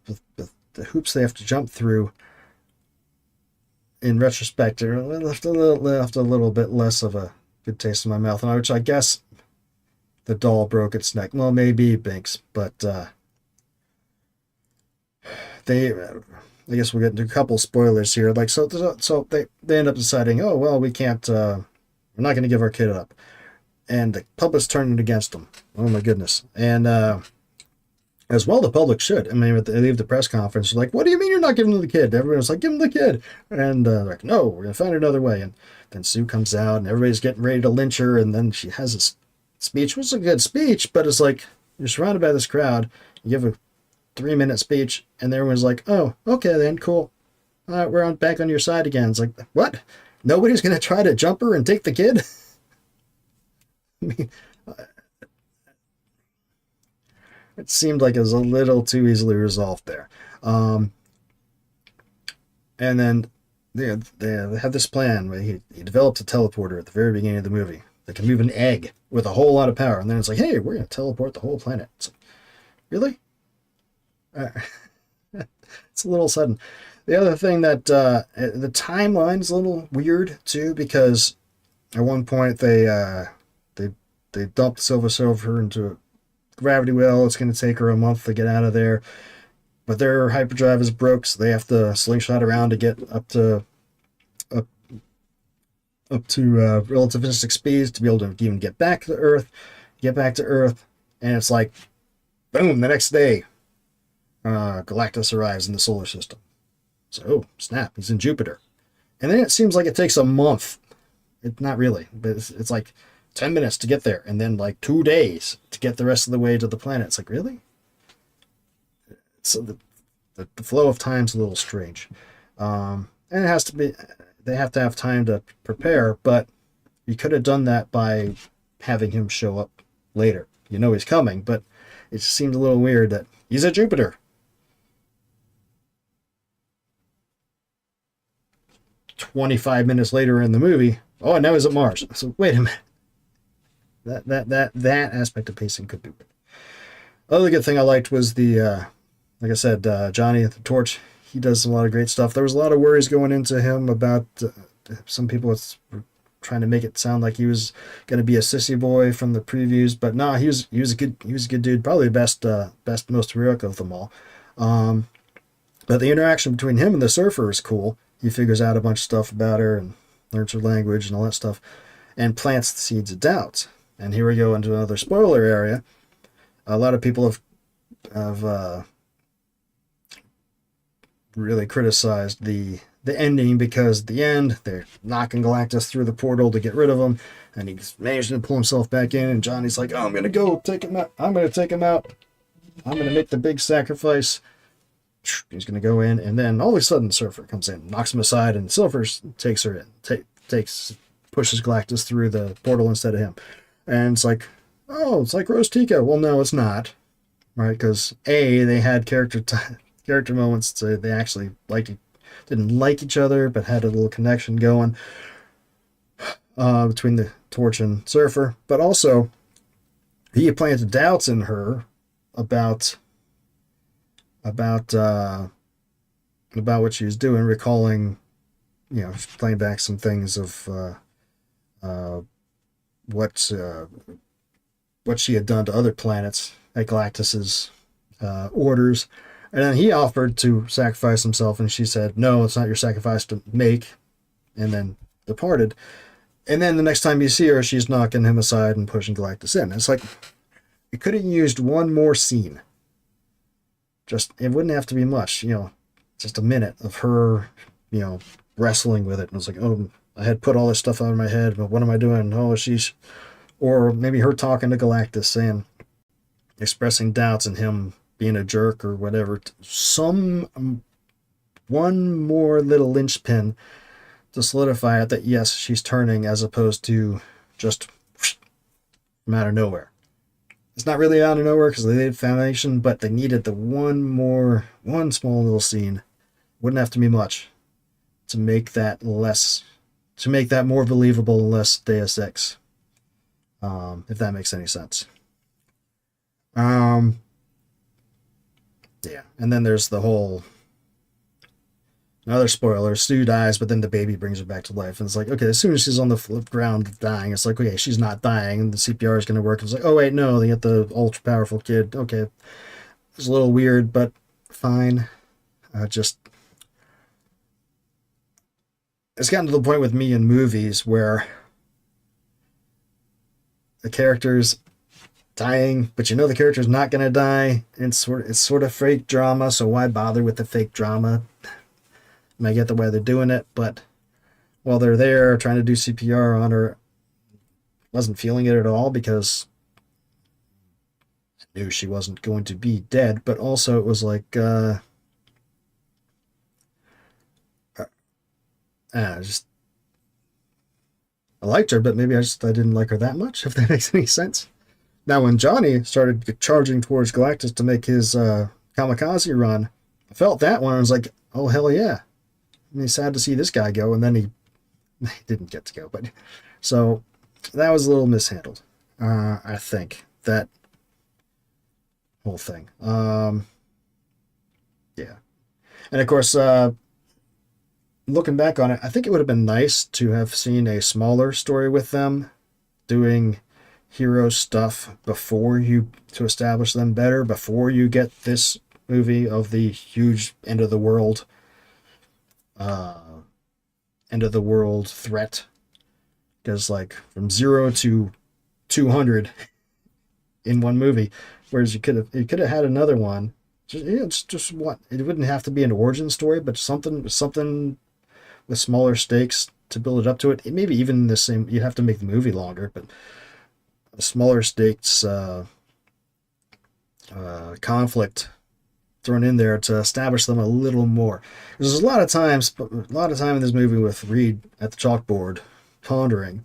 hoops they have to jump through. In retrospect, it left a little bit less of a good taste in my mouth, which I guess the doll broke its neck. Well, maybe Binks, but I guess we'll get into a couple spoilers here. Like so they end up deciding, oh well, we can't, we're not going to give our kid up, and the public's turning against them. Oh my goodness, and as well, the public should. I mean, they leave the press conference, like, what do you mean you're not giving them the kid? Everyone's like, give them the kid. And they're like, no, we're going to find another way. And then Sue comes out, and everybody's getting ready to lynch her. And then she has this speech, which is a good speech, but it's like, you're surrounded by this crowd. You give a 3-minute speech, and everyone's like, oh, okay then, cool. All right, we're back on your side again. It's like, what? Nobody's going to try to jump her and take the kid? I mean, it seemed like it was a little too easily resolved there. And then they have this plan where he develops a teleporter at the very beginning of the movie that can move an egg with a whole lot of power. And then it's like, hey, we're going to teleport the whole planet. It's like, really? Uh, it's a little sudden. The other thing that the timeline is a little weird too, because at one point they dump the Silver Surfer into a gravity well. It's going to take her a month to get out of there, but their hyperdrive is broke, so they have to slingshot around to get up up to relativistic speeds to be able to even get back to Earth. Get back to Earth, and it's like, boom! The next day, Galactus arrives in the solar system. So, oh snap! He's in Jupiter, and then it seems like it takes a month. Not really, but it's like 10 minutes to get there, and then like 2 days to get the rest of the way to the planet. It's like, really? So the flow of time's a little strange. And it has to be, they have to have time to prepare, but you could have done that by having him show up later. You know he's coming, but it just seemed a little weird that he's at Jupiter. 25 minutes later in the movie, oh, and now he's at Mars. So wait a minute. That aspect of pacing could be weird. Other good thing I liked was like I said, Johnny at the Torch. He does a lot of great stuff. There was a lot of worries going into him about some people were trying to make it sound like he was going to be a sissy boy from the previews, but no, he was a good dude. Probably the best, most heroic of them all. But the interaction between him and the surfer is cool. He figures out a bunch of stuff about her and learns her language and all that stuff, and plants the seeds of doubt. And here we go into another spoiler area. A lot of people have really criticized the ending, because at the end they're knocking Galactus through the portal to get rid of him, and he's managing to pull himself back in. And Johnny's like, "Oh, I'm gonna go take him out. I'm gonna take him out. I'm gonna make the big sacrifice." He's gonna go in, and then all of a sudden, Surfer comes in, knocks him aside, and Silver takes her in, pushes Galactus through the portal instead of him. And it's like, oh, it's like Rose Tico. Well, no, it's not, right? Because they had character moments, so they actually didn't like each other, but had a little connection going between the Torch and Surfer. But also, he planted doubts in her about what she was doing, recalling, playing back some things of what she had done to other planets at Galactus's orders. And then he offered to sacrifice himself, and she said, "No, it's not your sacrifice to make," and then departed. And then the next time you see her, she's knocking him aside and pushing Galactus in. It's like, you could have used one more scene. It wouldn't have to be much, just a minute of her, wrestling with it. And it's like, oh, I had put all this stuff out of my head, but what am I doing? Oh, or maybe her talking to Galactus, saying, expressing doubts, and him being a jerk or whatever. One more little linchpin to solidify it that, yes, she's turning, as opposed to just from out of nowhere. It's not really out of nowhere because they laid foundation, but they needed the one small little scene. Wouldn't have to be much to make that more believable and less Deus Ex. If that makes any sense. Yeah, and then there's the whole, another spoiler, Sue dies, but then the baby brings her back to life. And it's like, okay, as soon as she's on the ground dying, it's like, okay, she's not dying, and the CPR is going to work. It's like, oh, wait, no, they get the ultra-powerful kid. Okay, it's a little weird, but fine. It's gotten to the point with me in movies where the character's dying, but the character's not going to die. It's sort of fake drama, so why bother with the fake drama? And I get the way they're doing it, but while they're there trying to do CPR on her, wasn't feeling it at all, because I knew she wasn't going to be dead, but also it was like, I liked her, but maybe I didn't like her that much, if that makes any sense. Now, when Johnny started charging towards Galactus to make his kamikaze run, I felt that one. I was like, oh, hell yeah. sad to see this guy go, and then he didn't get to go. But so that was a little mishandled. I think that whole thing. Yeah, and of course, looking back on it, I think it would have been nice to have seen a smaller story with them doing hero stuff before you to establish them better before you get this movie of the huge uh end of the world threat, because like from 0 to 200 in one movie, whereas you could have had another one, just what it wouldn't have to be an origin story, but something with smaller stakes to build it up to it. Maybe even the same, you'd have to make the movie longer, but a smaller stakes conflict thrown in there to establish them a little more. There's a lot of time in this movie with Reed at the chalkboard pondering,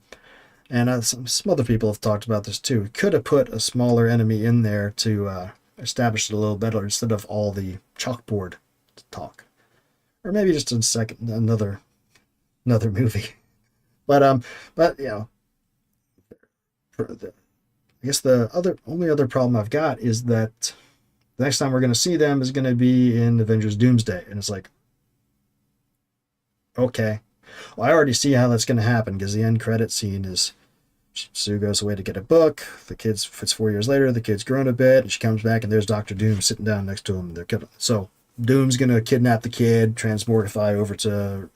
and some other people have talked about this too. Could have put a smaller enemy in there to establish it a little better instead of all the chalkboard talk, or maybe just a second another movie. But you know, I guess the only other problem I've got is that the next time we're going to see them is going to be in Avengers Doomsday. And it's like, okay. Well, I already see how that's going to happen, because the end credit scene is Sue goes away to get a book. It's 4 years later, the kid's grown a bit, and she comes back, and there's Dr. Doom sitting down next to him. So Doom's going to kidnap the kid, transmortify over to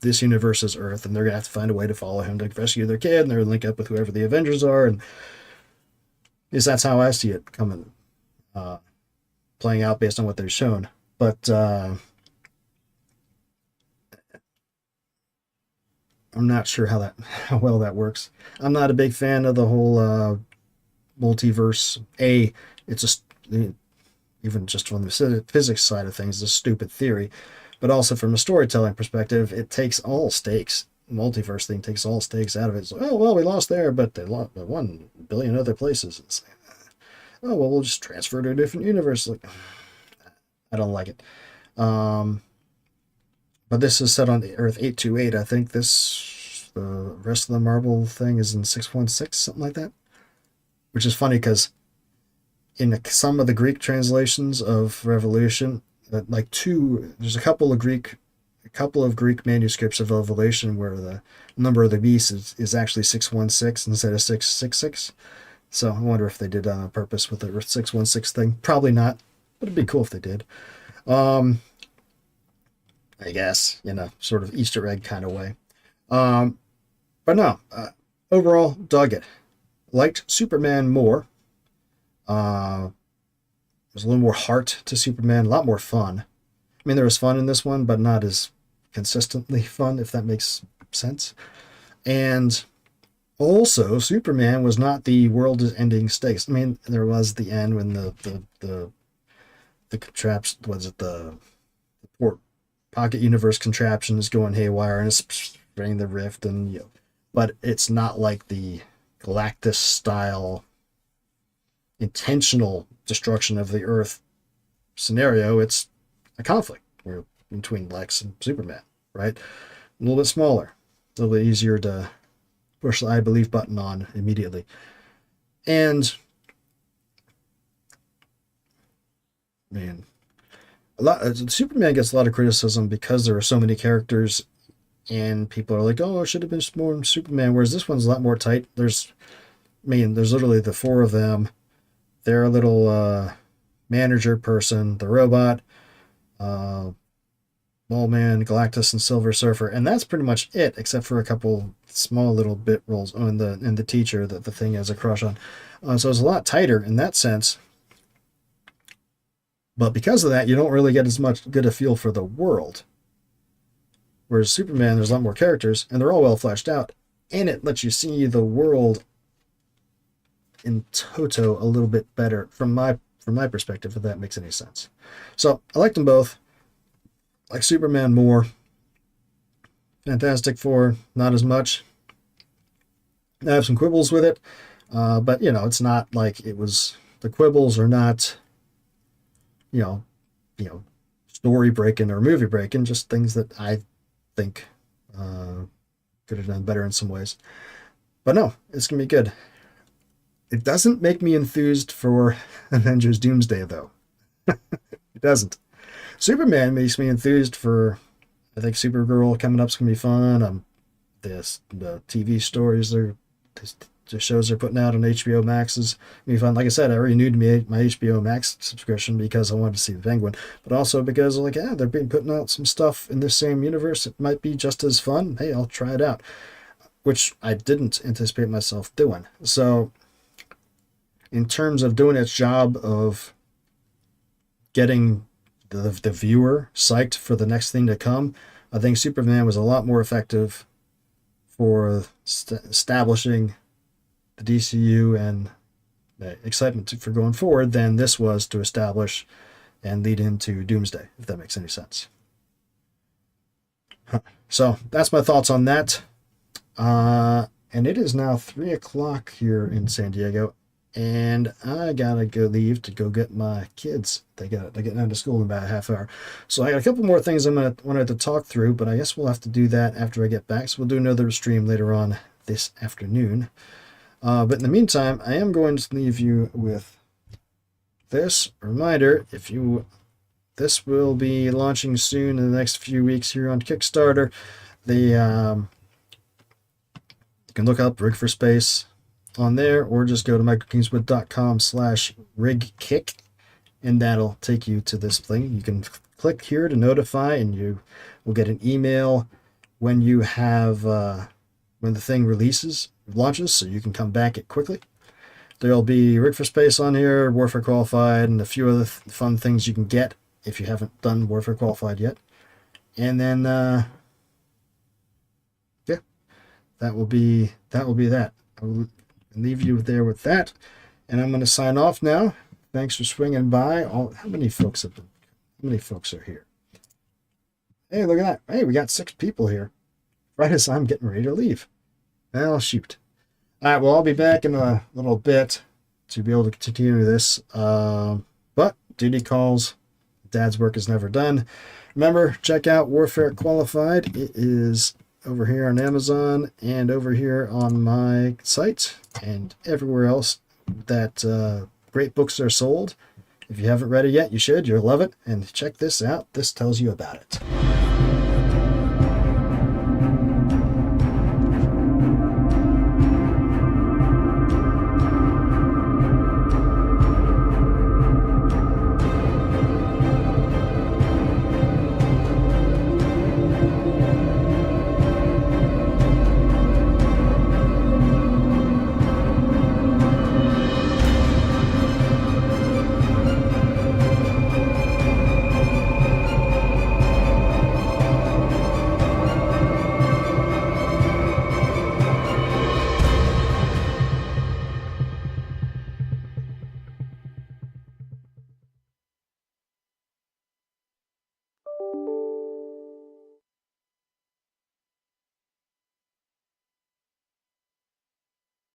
this universe's Earth, and they're going to have to find a way to follow him to rescue their kid, and they're going to link up with whoever the Avengers are. And that's how I see it coming. Playing out based on what they've shown. But I'm not sure how well that works. I'm not a big fan of the whole multiverse. It's just, even just from the physics side of things, it's a stupid theory. But also from a storytelling perspective, it takes all stakes. The multiverse thing takes all stakes out of it. It's like, oh, well, we lost there, but they lost 1 billion other places. It's like, oh, well, we'll just transfer to a different universe. Like, I don't like it. But this is set on Earth 828. I think the rest of the Marvel thing is in 616, something like that. Which is funny, because in some of the Greek translations of Revolution, there's a couple of Greek manuscripts of Revelation where the number of the beast is actually 616 instead of 666. So I wonder if they did on purpose with the Earth 616 thing. Probably not, but it'd be cool if they did. I guess, sort of Easter egg kind of way. But no, overall, dug it. Liked Superman more. There's a little more heart to Superman, a lot more fun. I mean, there was fun in this one, but not as consistently fun, if that makes sense. And also, Superman was not the world-ending stakes. I mean, there was the end when the contraption, was it the pocket universe contraption is going haywire and it's spreading the rift, and but it's not like the Galactus style intentional destruction of the Earth scenario. It's a conflict between Lex and Superman, right? A little bit smaller, a little bit easier to push the I believe button on immediately. And man, Superman gets a lot of criticism because there are so many characters, and people are like, oh, it should have been more Superman, whereas this one's a lot more tight. There's literally the 4 of them. Their little manager person, the robot, Mole Man, Galactus, and Silver Surfer, and that's pretty much it, except for a couple small little bit roles. Oh, and the teacher that the Thing has a crush on. So it's a lot tighter in that sense. But because of that, you don't really get as good a feel for the world. Whereas Superman, there's a lot more characters, and they're all well fleshed out, and it lets you see the world in toto a little bit better from my perspective, if that makes any sense. So I liked them both. I like Superman more. Fantastic Four, not as much. I have some quibbles with it, but it's not like it was. The quibbles are not, story breaking or movie breaking, just things that I think could have done better in some ways. But no, it's going to be good. It doesn't make me enthused for Avengers Doomsday, though. It doesn't. Superman makes me enthused for, I think Supergirl coming up is going to be fun. The TV stories, the shows they're putting out on HBO Max is going to be fun. Like I said, I renewed my HBO Max subscription because I wanted to see the Penguin, but also because, like, yeah, they're putting out some stuff in the same universe that might be just as fun. Hey, I'll try it out, which I didn't anticipate myself doing. So, in terms of doing its job of getting the viewer psyched for the next thing to come, I think Superman was a lot more effective for establishing the DCU and the excitement for going forward than this was to establish and lead into Doomsday, if that makes any sense. So that's my thoughts on that. And it is now 3 o'clock here in San Diego, and I gotta go leave to go get my kids. They get out to school in about a half hour. So I got a couple more things wanted to talk through, but I guess we'll have to do that after I get back. So we'll do another stream later on this afternoon. But in the meantime, I am going to leave you with this reminder. This will be launching soon in the next few weeks here on Kickstarter. You can look up Rig for Space on there, or just go to michaelkingswood.com/rigkick, and that'll take you to this thing. You can click here to notify, and you will get an email when when the thing launches, so you can come back it quickly. There'll be Rig for Space on here, Warfare Qualified, and a few other fun things you can get if you haven't done Warfare Qualified yet. And then that will be that. I will leave you there with that, and I'm going to sign off now. Thanks for swinging by. How many folks are here? Hey, look at that. Hey, we got 6 people here right as I'm getting ready to leave. Well, shoot. All right, well, I'll be back in a little bit to be able to continue this. But duty calls. Dad's work is never done. Remember, check out Warfare Qualified. It is over here on Amazon and over here on my site and everywhere else that great books are sold. If you haven't read it yet, you should. You'll love it. And check this out. This tells you about it.